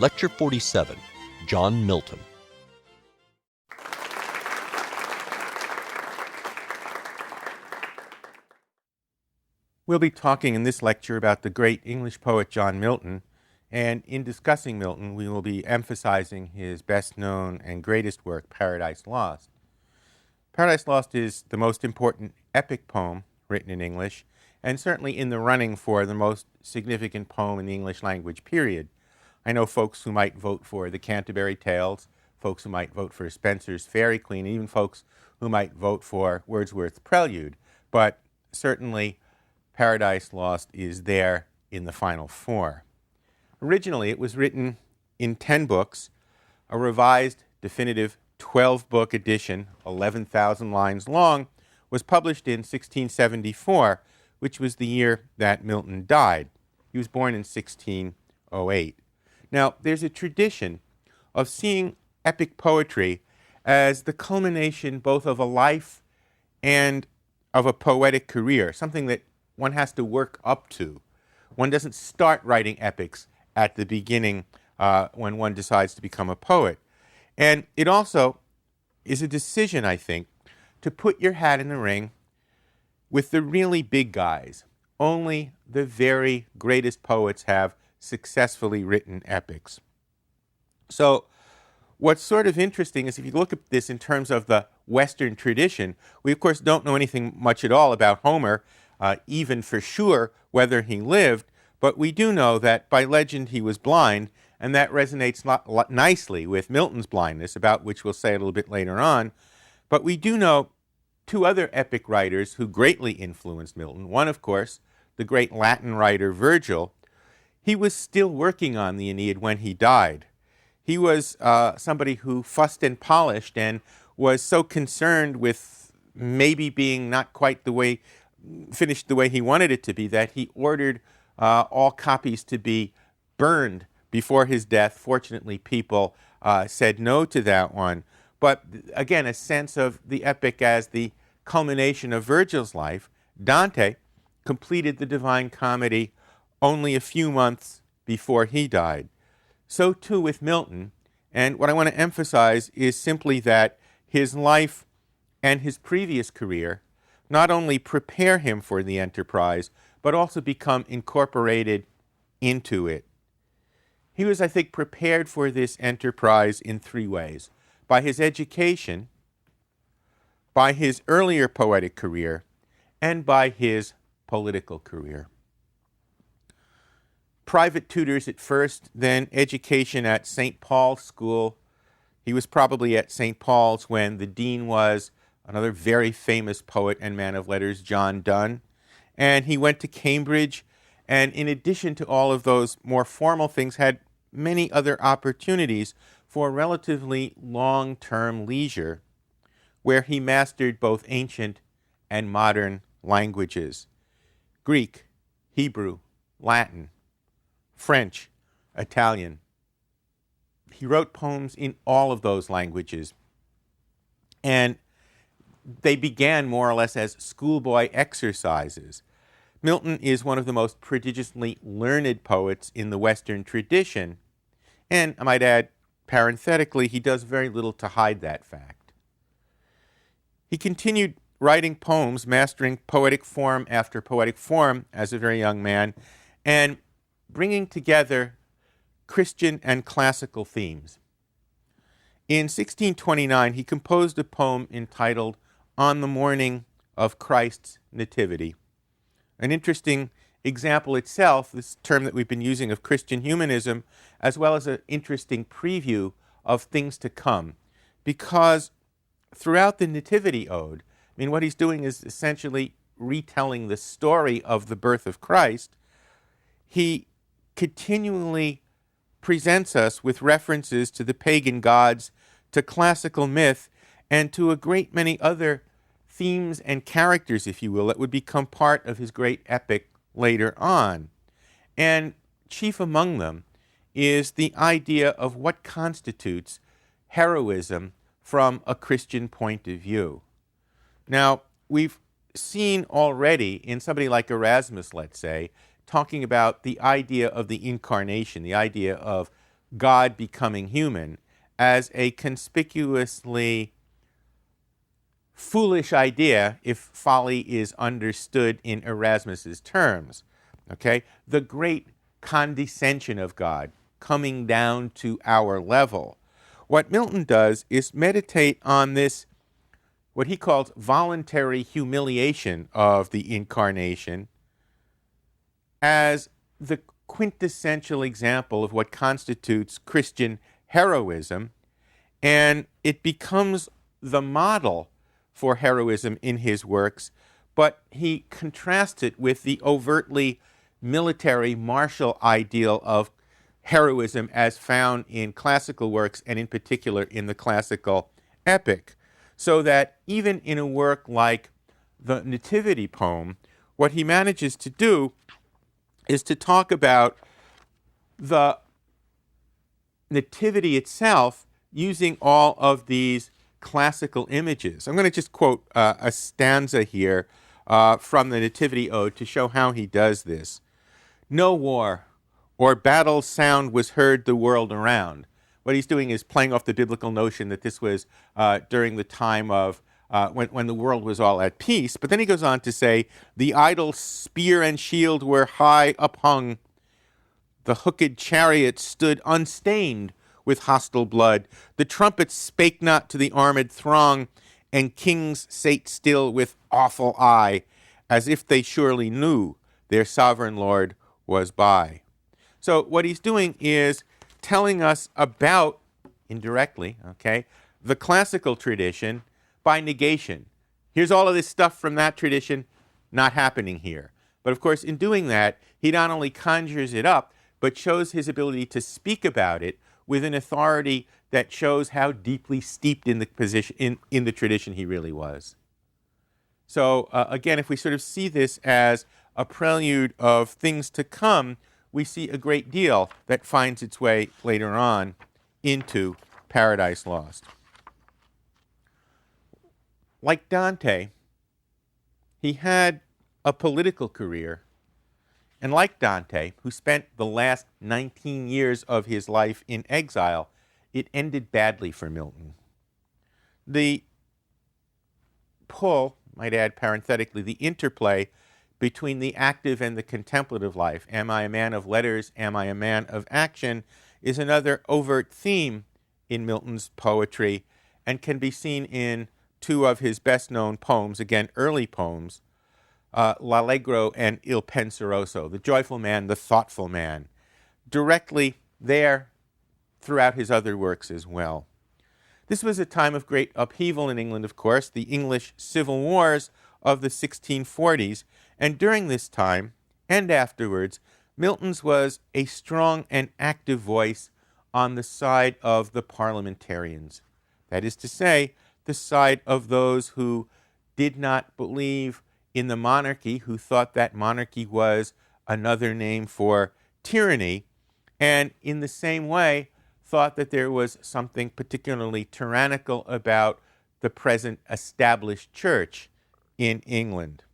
Lecture 47, John Milton. We'll be talking in this lecture about the great English poet John Milton, and in discussing Milton, we will be emphasizing his best-known and greatest work, Paradise Lost. Paradise Lost is the most important epic poem written in English, and certainly in the running for the most significant poem in the English language, period. I know folks who might vote for the Canterbury Tales, folks who might vote for Spenser's Faerie Queene, even folks who might vote for Wordsworth's Prelude, but certainly Paradise Lost is there in the final four. Originally, it was written in 10 books. A revised, definitive 12-book edition, 11,000 lines long, was published in 1674, which was the year that Milton died. He was born in 1608. Now, there's a tradition of seeing epic poetry as the culmination both of a life and of a poetic career, something that one has to work up to. One doesn't start writing epics at the beginning when one decides to become a poet. And it also is a decision, I think, to put your hat in the ring with the really big guys. Only the very greatest poets have successfully written epics. So what's sort of interesting is if you look at this in terms of the Western tradition, we of course don't know anything much at all about Homer, even for sure whether he lived, but we do know that by legend he was blind, and that resonates nicely with Milton's blindness, about which we'll say a little bit later on. But we do know two other epic writers who greatly influenced Milton. One, of course, the great Latin writer Virgil. He was still working on the Aeneid when he died. He was somebody who fussed and polished and was so concerned with maybe being not quite finished the way he wanted it to be, that he ordered all copies to be burned before his death. Fortunately, people said no to that one. But again, a sense of the epic as the culmination of Virgil's life. Dante completed the Divine Comedy only a few months before he died. So too with Milton. And what I want to emphasize is simply that his life and his previous career not only prepare him for the enterprise, but also become incorporated into it. He was, I think, prepared for this enterprise in three ways: by his education, by his earlier poetic career, and by his political career. Private tutors at first, then education at St. Paul's School. He was probably at St. Paul's when the dean was another very famous poet and man of letters, John Donne. And he went to Cambridge, and in addition to all of those more formal things, had many other opportunities for relatively long-term leisure, where he mastered both ancient and modern languages: Greek, Hebrew, Latin, French, Italian. He wrote poems in all of those languages, and they began more or less as schoolboy exercises. Milton is one of the most prodigiously learned poets in the Western tradition, and I might add, parenthetically, he does very little to hide that fact. He continued writing poems, mastering poetic form after poetic form as a very young man, and bringing together Christian and classical themes. In 1629, he composed a poem entitled On the Morning of Christ's Nativity. An interesting example itself, this term that we've been using of Christian humanism, as well as an interesting preview of things to come. Because throughout the Nativity Ode, what he's doing is essentially retelling the story of the birth of Christ. He continually presents us with references to the pagan gods, to classical myth, and to a great many other themes and characters, if you will, that would become part of his great epic later on. And chief among them is the idea of what constitutes heroism from a Christian point of view. Now, we've seen already in somebody like Erasmus, let's say, talking about the idea of the incarnation, the idea of God becoming human as a conspicuously foolish idea if folly is understood in Erasmus's terms. Okay? The great condescension of God coming down to our level. What Milton does is meditate on this, what he calls voluntary humiliation of the incarnation, as the quintessential example of what constitutes Christian heroism, and it becomes the model for heroism in his works, but he contrasts it with the overtly military martial ideal of heroism as found in classical works, and in particular in the classical epic. So that even in a work like the Nativity poem, what he manages to do is to talk about the Nativity itself using all of these classical images. I'm going to just quote a stanza here from the Nativity Ode to show how he does this. No war or battle sound was heard the world around. What he's doing is playing off the biblical notion that this was during the time of when the world was all at peace. But then he goes on to say, the idol spear and shield were high uphung. The hooked chariot stood unstained with hostile blood. The trumpets spake not to the armed throng, and kings sate still with awful eye, as if they surely knew their sovereign Lord was by. So what he's doing is telling us about, indirectly, okay, the classical tradition by negation. Here's all of this stuff from that tradition not happening here. But of course, in doing that, he not only conjures it up, but shows his ability to speak about it with an authority that shows how deeply steeped in the position in the tradition he really was. So again, if we sort of see this as a prelude of things to come, we see a great deal that finds its way later on into Paradise Lost. Like Dante, he had a political career, and like Dante, who spent the last 19 years of his life in exile, it ended badly for Milton. The pull, might add parenthetically, the interplay between the active and the contemplative life, am I a man of letters, am I a man of action, is another overt theme in Milton's poetry and can be seen in two of his best-known poems, again, early poems, L'Allegro and Il Penseroso, the joyful man, the thoughtful man, directly there throughout his other works as well. This was a time of great upheaval in England, of course, the English civil wars of the 1640s, and during this time, and afterwards, Milton's was a strong and active voice on the side of the parliamentarians. That is to say, the side of those who did not believe in the monarchy, who thought that monarchy was another name for tyranny, and in the same way thought that there was something particularly tyrannical about the present established church in England.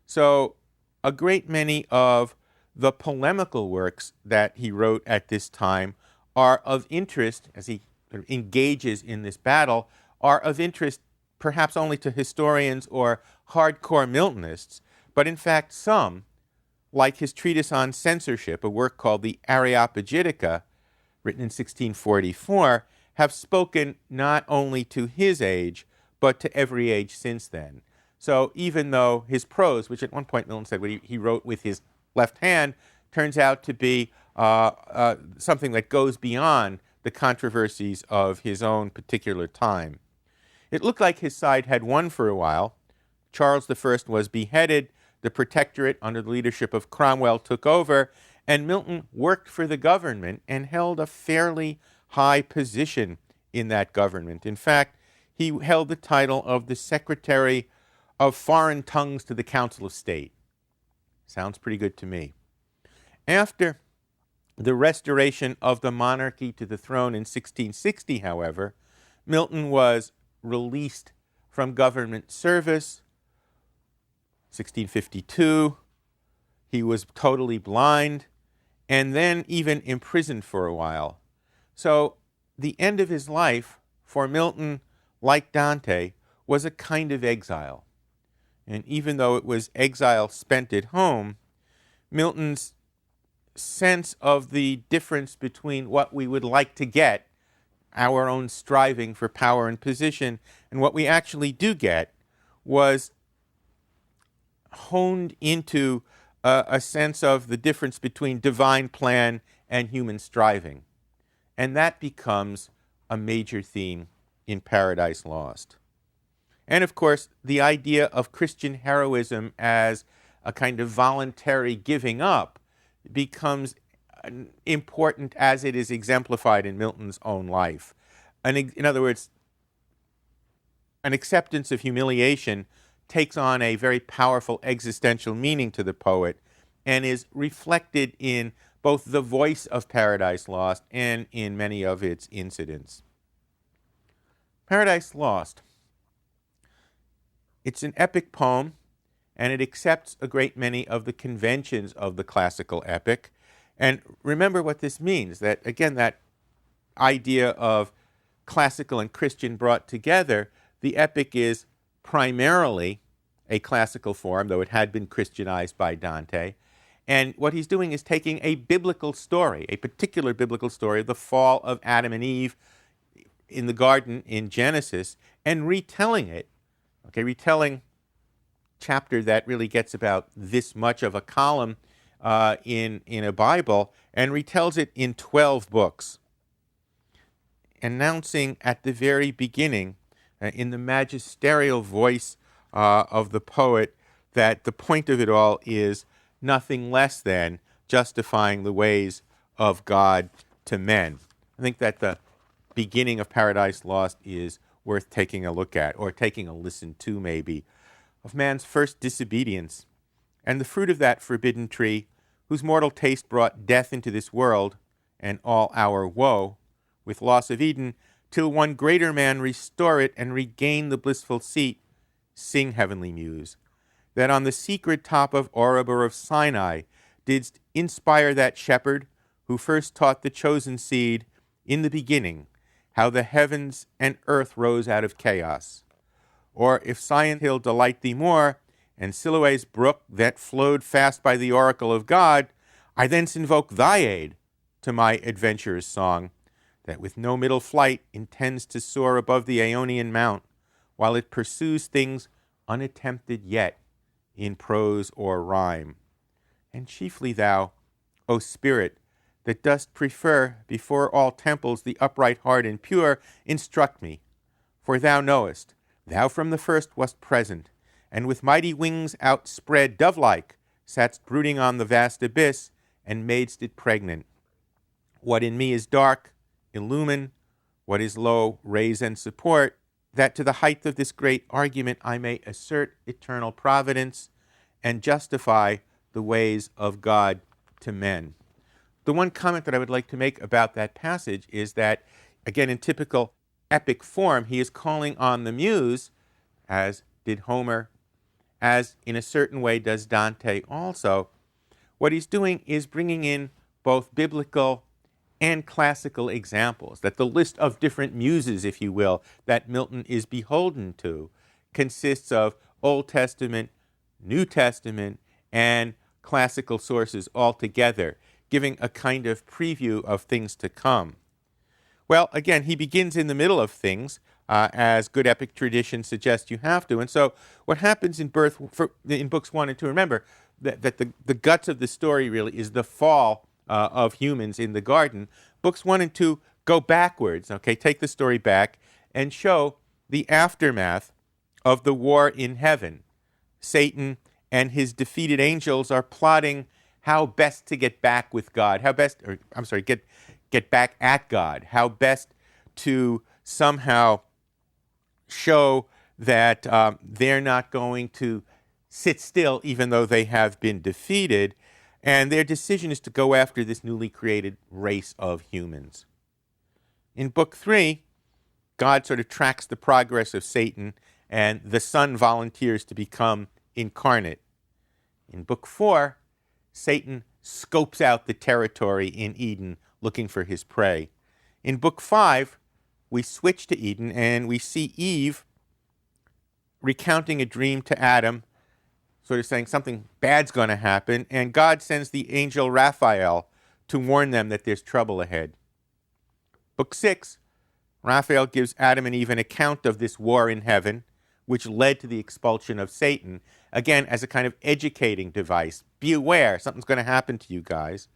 So a great many of the polemical works that he wrote at this time are of interest, as he engages in this battle, are of interest perhaps only to historians or hardcore Miltonists, but in fact some, like his treatise on censorship, a work called the Areopagitica, written in 1644, have spoken not only to his age, but to every age since then. So even though his prose, which at one point Milton said he wrote with his left hand, turns out to be something that goes beyond the controversies of his own particular time. It looked like his side had won for a while. Charles I was beheaded, the Protectorate under the leadership of Cromwell took over, and Milton worked for the government and held a fairly high position in that government. In fact, he held the title of the Secretary of Foreign Tongues to the Council of State. Sounds pretty good to me. After the restoration of the monarchy to the throne in 1660, however, Milton was released from government service. 1652, he was totally blind, and then even imprisoned for a while. So the end of his life for Milton, like Dante, was a kind of exile. And even though it was exile spent at home, Milton's sense of the difference between what we would like to get, our own striving for power and position, and what we actually do get, was honed into a sense of the difference between divine plan and human striving. And that becomes a major theme in Paradise Lost. And of course, the idea of Christian heroism as a kind of voluntary giving up becomes important as it is exemplified in Milton's own life. In other words, an acceptance of humiliation takes on a very powerful existential meaning to the poet and is reflected in both the voice of Paradise Lost and in many of its incidents. Paradise Lost. It's an epic poem, and it accepts a great many of the conventions of the classical epic. And remember what this means, that, again, that idea of classical and Christian brought together, the epic is primarily a classical form, though it had been Christianized by Dante. And what he's doing is taking a biblical story, a particular biblical story of the fall of Adam and Eve in the garden in Genesis, and retelling it. Retelling chapter that really gets about this much of a column in a Bible, and retells it in 12 books, announcing at the very beginning, in the magisterial voice of the poet, that the point of it all is nothing less than justifying the ways of God to men. I think that the beginning of Paradise Lost is worth taking a look at, or taking a listen to maybe, of man's first disobedience, and the fruit of that forbidden tree, whose mortal taste brought death into this world, and all our woe, with loss of Eden, till one greater man restore it and regain the blissful seat. Sing, heavenly muse, that on the secret top of Oreb or of Sinai didst inspire that shepherd who first taught the chosen seed in the beginning how the heavens and earth rose out of chaos. Or if Sion hill delight thee more, and Siloe's brook that flowed fast by the oracle of God, I thence invoke thy aid to my adventurous song, that with no middle flight intends to soar above the Aeonian mount, while it pursues things unattempted yet in prose or rhyme. And chiefly thou, O Spirit, that dost prefer before all temples the upright heart and pure, instruct me. For thou knowest, thou from the first wast present, and with mighty wings outspread, dove-like, satst brooding on the vast abyss, and madest it pregnant. What in me is dark, illumine; what is low, raise and support, that to the height of this great argument I may assert eternal providence, and justify the ways of God to men. The one comment that I would like to make about that passage is that, again, in typical epic form, he is calling on the muse, as did Homer, as in a certain way does Dante also. What he's doing is bringing in both biblical and classical examples, that the list of different muses, if you will, that Milton is beholden to consists of Old Testament, New Testament, and classical sources altogether, giving a kind of preview of things to come. Well, again, he begins in the middle of things, as good epic tradition suggests you have to. And so what happens in books 1 and 2, remember that the guts of the story really is the fall of humans in the garden. Books 1 and 2 go backwards, take the story back and show the aftermath of the war in heaven. Satan and his defeated angels are plotting how best to get back with God, get back at God, how best to somehow show that they're not going to sit still even though they have been defeated, and their decision is to go after this newly created race of humans. In Book 3, God sort of tracks the progress of Satan, and the Son volunteers to become incarnate. In Book 4, Satan scopes out the territory in Eden looking for his prey. In Book 5, we switch to Eden, and we see Eve recounting a dream to Adam, sort of saying something bad's going to happen, and God sends the angel Raphael to warn them that there's trouble ahead. Book 6, Raphael gives Adam and Eve an account of this war in heaven, which led to the expulsion of Satan, again, as a kind of educating device. Be aware, something's going to happen to you guys.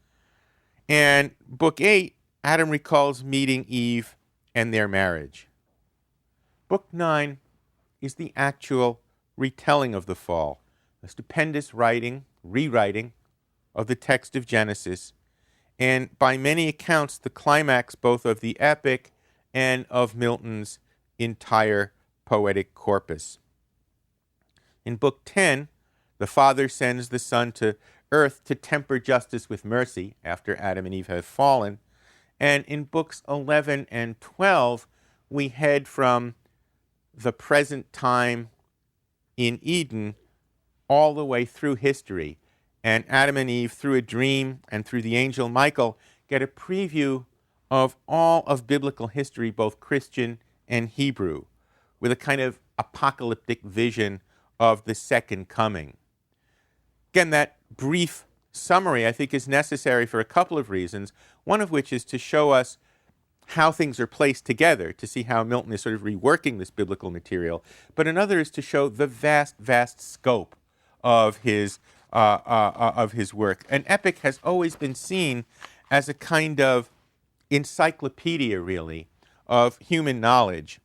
And Book 8, Adam recalls meeting Eve and their marriage. Book 9 is the actual retelling of the fall, a stupendous rewriting of the text of Genesis, and by many accounts, the climax both of the epic and of Milton's entire poetic corpus. In Book 10, the Father sends the Son to earth to temper justice with mercy after Adam and Eve have fallen. And in Books 11 and 12, we head from the present time in Eden all the way through history. And Adam and Eve, through a dream and through the angel Michael, get a preview of all of biblical history, both Christian and Hebrew, with a kind of apocalyptic vision of the second coming. Again, that brief summary, I think, is necessary for a couple of reasons, one of which is to show us how things are placed together, to see how Milton is sort of reworking this biblical material, but another is to show the vast, vast scope of his work. An epic has always been seen as a kind of encyclopedia, really, of human knowledge.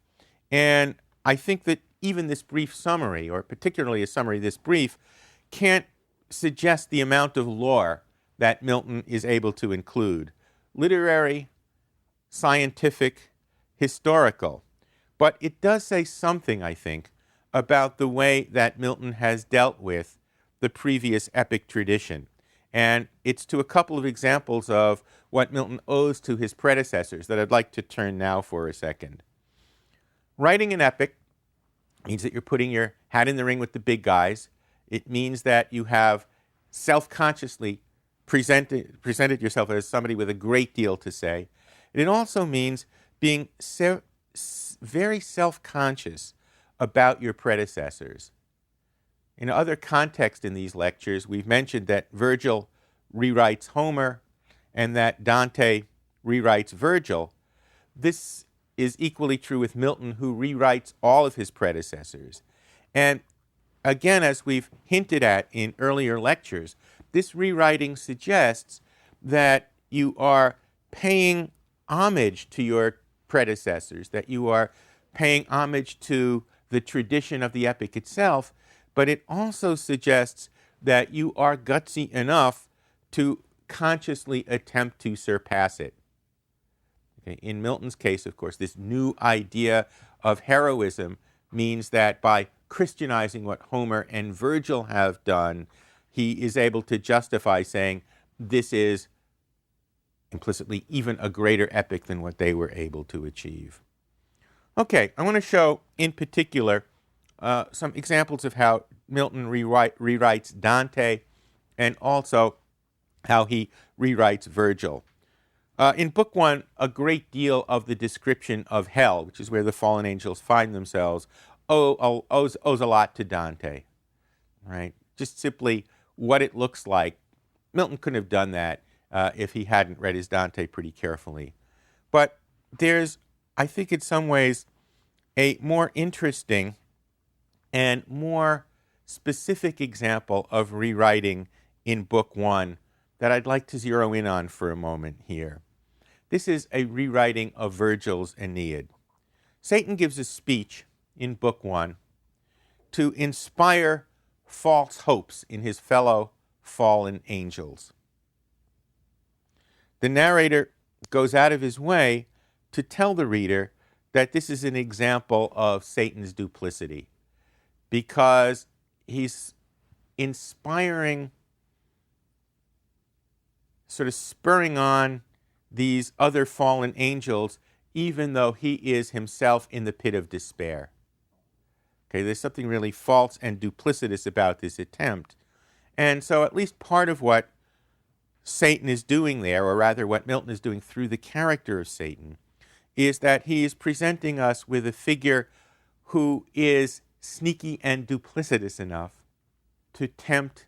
And I think that even this brief summary, or particularly a summary this brief, can't suggest the amount of lore that Milton is able to include. Literary, scientific, historical. But it does say something, I think, about the way that Milton has dealt with the previous epic tradition. And it's to a couple of examples of what Milton owes to his predecessors that I'd like to turn now for a second. Writing an epic means that you're putting your hat in the ring with the big guys. It means that you have self-consciously presented yourself as somebody with a great deal to say. And it also means being very self-conscious about your predecessors. In other contexts in these lectures, we've mentioned that Virgil rewrites Homer and that Dante rewrites Virgil. This is equally true with Milton, who rewrites all of his predecessors. And again, as we've hinted at in earlier lectures, this rewriting suggests that you are paying homage to your predecessors, that you are paying homage to the tradition of the epic itself, but it also suggests that you are gutsy enough to consciously attempt to surpass it. Okay. In Milton's case, of course, this new idea of heroism means that by Christianizing what Homer and Virgil have done, he is able to justify saying this is implicitly even a greater epic than what they were able to achieve. Okay, I want to show in particular some examples of how Milton rewrites Dante and also how he rewrites Virgil. In Book 1, a great deal of the description of hell, which is where the fallen angels find themselves, owes a lot to Dante, right? Just simply what it looks like. Milton couldn't have done that if he hadn't read his Dante pretty carefully. But there's, I think in some ways, a more interesting and more specific example of rewriting in Book 1 that I'd like to zero in on for a moment here. This is a rewriting of Virgil's Aeneid. Satan gives a speech in Book 1 to inspire false hopes in his fellow fallen angels. The narrator goes out of his way to tell the reader that this is an example of Satan's duplicity, because he's inspiring, sort of spurring on these other fallen angels, even though he is himself in the pit of despair. Okay, there's something really false and duplicitous about this attempt. And so at least part of what Satan is doing there, or rather what Milton is doing through the character of Satan, is that he is presenting us with a figure who is sneaky and duplicitous enough to tempt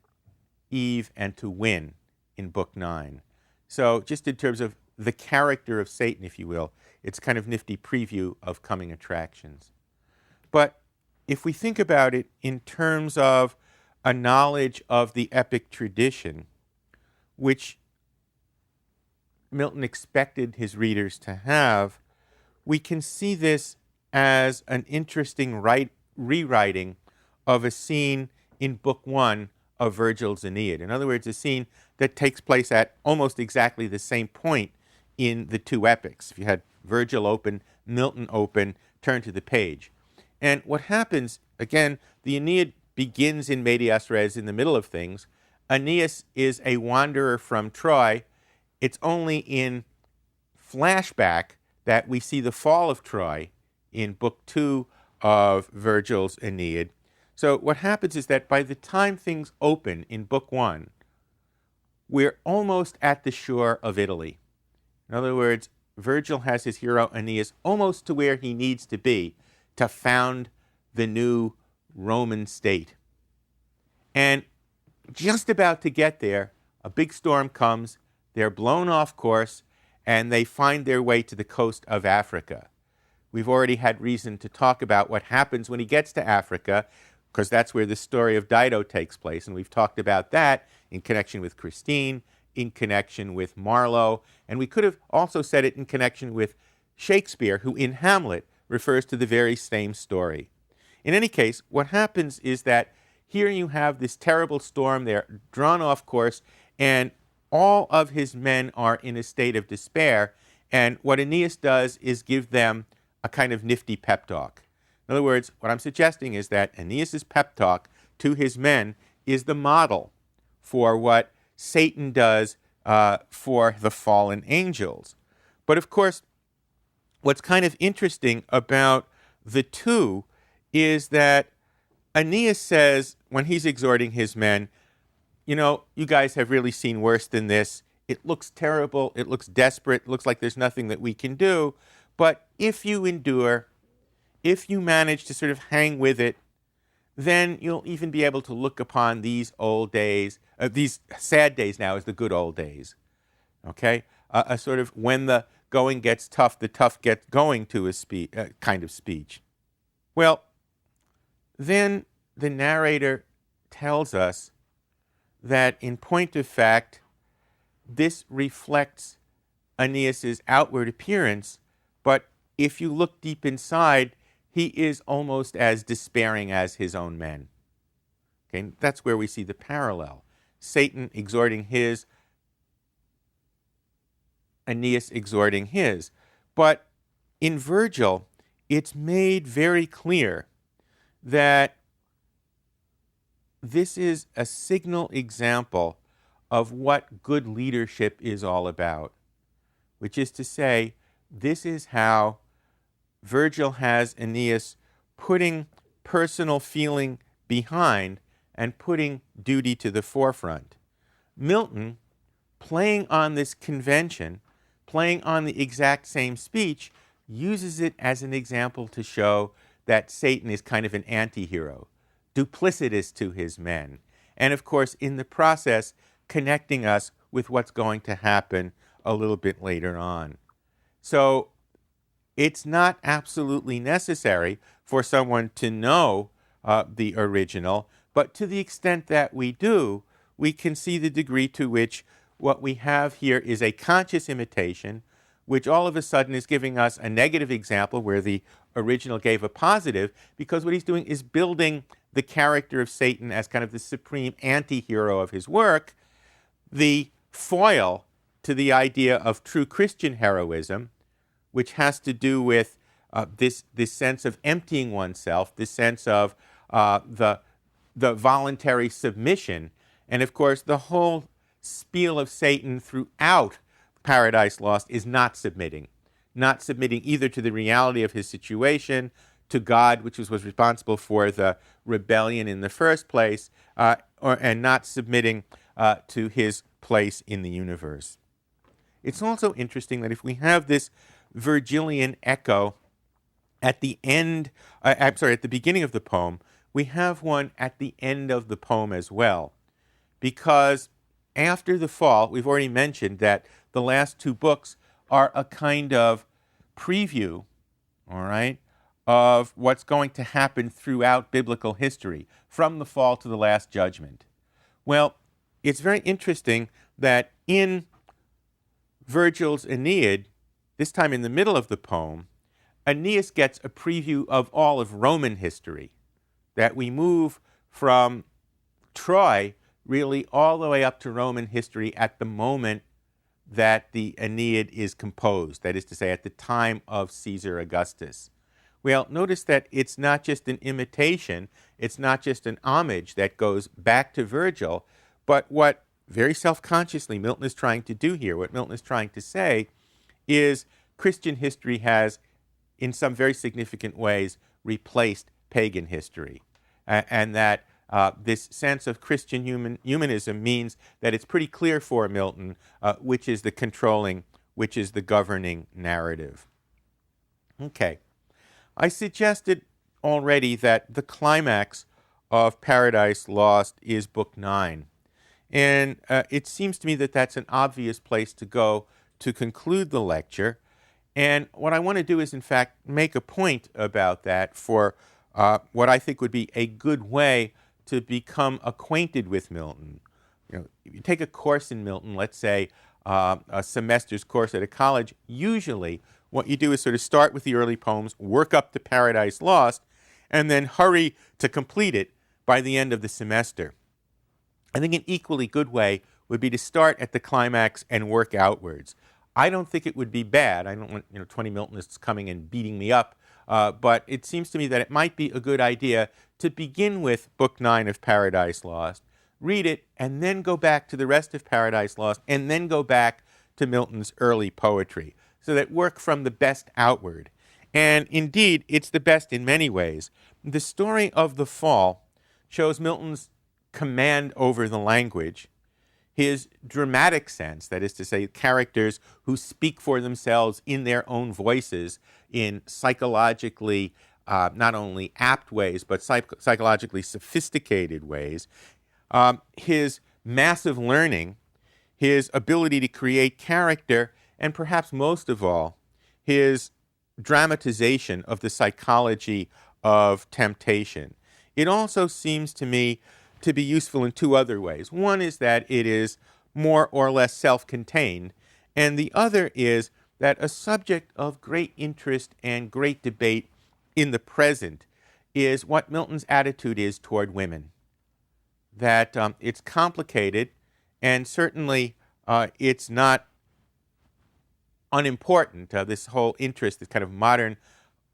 Eve and to win in Book 9. So just in terms of the character of Satan, if you will, it's kind of nifty preview of coming attractions. But if we think about it in terms of a knowledge of the epic tradition, which Milton expected his readers to have, we can see this as an interesting rewriting of a scene in Book 1 of Virgil's Aeneid. In other words, a scene that takes place at almost exactly the same point in the two epics. If you had Virgil open, Milton open, turn to the page. And what happens, again, the Aeneid begins in medias res, in the middle of things. Aeneas is a wanderer from Troy. It's only in flashback that we see the fall of Troy in Book 2 of Virgil's Aeneid. So what happens is that by the time things open in Book 1, we're almost at the shore of Italy. In other words, Virgil has his hero Aeneas almost to where he needs to be to found the new Roman state. And just about to get there, a big storm comes, they're blown off course, and they find their way to the coast of Africa. We've already had reason to talk about what happens when he gets to Africa, because that's where the story of Dido takes place, and we've talked about that in connection with Christine, in connection with Marlowe, and we could have also said it in connection with Shakespeare, who in Hamlet refers to the very same story. In any case, what happens is that here you have this terrible storm, they're drawn off course, and all of his men are in a state of despair, and what Aeneas does is give them a kind of nifty pep talk. In other words, what I'm suggesting is that Aeneas' pep talk to his men is the model for what Satan does for the fallen angels. But of course, what's kind of interesting about the two is that Aeneas says, when he's exhorting his men, you know, you guys have really seen worse than this. It looks terrible. It looks desperate. It looks like there's nothing that we can do. But if you endure, if you manage to sort of hang with it, then you'll even be able to look upon these old days, these sad days now as the good old days. Okay? A sort of when the going gets tough, the tough get going to a kind of speech. Well, then the narrator tells us that in point of fact, this reflects Aeneas' outward appearance, but if you look deep inside, he is almost as despairing as his own men. Okay, that's where we see the parallel. Satan exhorting his, Aeneas exhorting his. But in Virgil, it's made very clear that this is a signal example of what good leadership is all about, which is to say, this is how Virgil has Aeneas putting personal feeling behind and putting duty to the forefront. Milton, playing on this convention, playing on the exact same speech, uses it as an example to show that Satan is kind of an anti-hero, duplicitous to his men, and of course, in the process, connecting us with what's going to happen a little bit later on. So it's not absolutely necessary for someone to know the original, but to the extent that we do, we can see the degree to which what we have here is a conscious imitation, which all of a sudden is giving us a negative example where the original gave a positive, because what he's doing is building the character of Satan as kind of the supreme anti-hero of his work, the foil to the idea of true Christian heroism, which has to do with this sense of emptying oneself, this sense of the voluntary submission. And of course, the whole spiel of Satan throughout Paradise Lost is not submitting either to the reality of his situation, to God, which was responsible for the rebellion in the first place, and not submitting to his place in the universe. It's also interesting that if we have this Virgilian echo at the end, at the beginning of the poem. We have one at the end of the poem as well. Because after the fall, we've already mentioned that the last two books are a kind of preview, all right, of what's going to happen throughout biblical history, from the fall to the Last Judgment. Well, it's very interesting that in Virgil's Aeneid, this time in the middle of the poem, Aeneas gets a preview of all of Roman history, that we move from Troy really all the way up to Roman history at the moment that the Aeneid is composed, that is to say, at the time of Caesar Augustus. Well, notice that it's not just an imitation, it's not just an homage that goes back to Virgil, but what very self-consciously Milton is trying to do here, what Milton is trying to say, is Christian history has, in some very significant ways, replaced pagan history. And that this sense of Christian humanism means that it's pretty clear for Milton which is the controlling, which is the governing narrative. Okay. I suggested already that the climax of Paradise Lost is Book 9. And it seems to me that that's an obvious place to go to conclude the lecture. And what I want to do is, in fact, make a point about that for what I think would be a good way to become acquainted with Milton. You know, if you take a course in Milton, let's say a semester's course at a college, usually what you do is sort of start with the early poems, work up to Paradise Lost, and then hurry to complete it by the end of the semester. I think an equally good way would be to start at the climax and work outwards. I don't think it would be bad. I don't want 20 Miltonists coming and beating me up, but it seems to me that it might be a good idea to begin with Book 9 of Paradise Lost, read it, and then go back to the rest of Paradise Lost, and then go back to Milton's early poetry, so that work from the best outward. And indeed, it's the best in many ways. The story of the fall shows Milton's command over the language, his dramatic sense, that is to say, characters who speak for themselves in their own voices in psychologically not only apt ways, but psychologically sophisticated ways, his massive learning, his ability to create character, and perhaps most of all, his dramatization of the psychology of temptation. It also seems to me to be useful in two other ways. One is that it is more or less self-contained, and the other is that a subject of great interest and great debate in the present is what Milton's attitude is toward women. That it's complicated, and certainly it's not unimportant. This whole interest, this kind of modern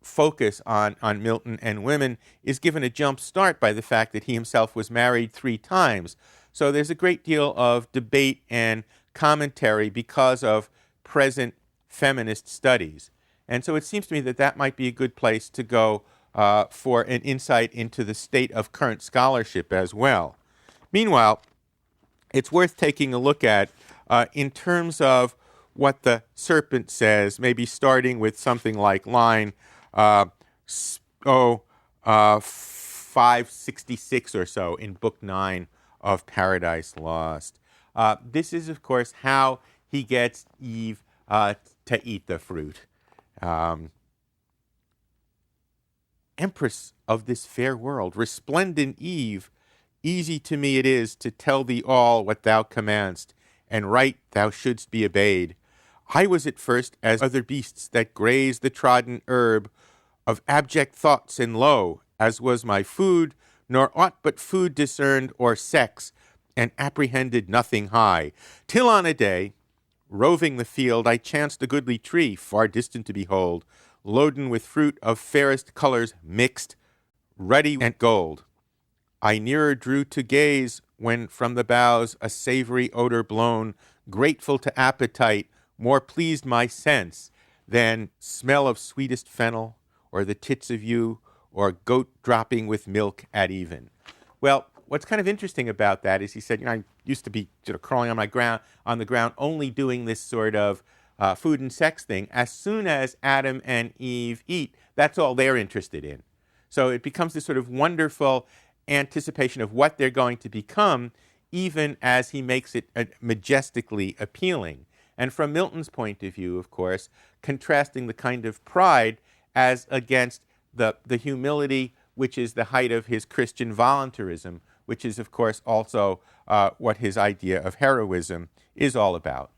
focus on Milton and women, is given a jump start by the fact that he himself was married 3 times. So there's a great deal of debate and commentary because of present feminist studies. And so it seems to me that that might be a good place to go for an insight into the state of current scholarship as well. Meanwhile, it's worth taking a look at in terms of what the serpent says, maybe starting with something like line 566 or so in Book 9 of Paradise Lost. This is, of course, how he gets Eve to eat the fruit. Empress of this fair world, resplendent Eve, easy to me it is to tell thee all what thou commandst, and right thou shouldst be obeyed. I was at first as other beasts that graze the trodden herb, of abject thoughts and low, as was my food, nor aught but food discerned or sex, and apprehended nothing high, till on a day, roving the field, I chanced a goodly tree, far distant to behold, loaden with fruit of fairest colors mixed, ruddy and gold. I nearer drew to gaze, when from the boughs a savory odor blown, grateful to appetite, more pleased my sense than smell of sweetest fennel, or the tits of ewe, or goat dropping with milk at even. Well, what's kind of interesting about that is he said, I used to be crawling on the ground, only doing this sort of food and sex thing, as soon as Adam and Eve eat, that's all they're interested in. So it becomes this sort of wonderful anticipation of what they're going to become, even as he makes it majestically appealing. And from Milton's point of view, of course, contrasting the kind of pride as against the humility, which is the height of his Christian voluntarism, which is, of course, also what his idea of heroism is all about.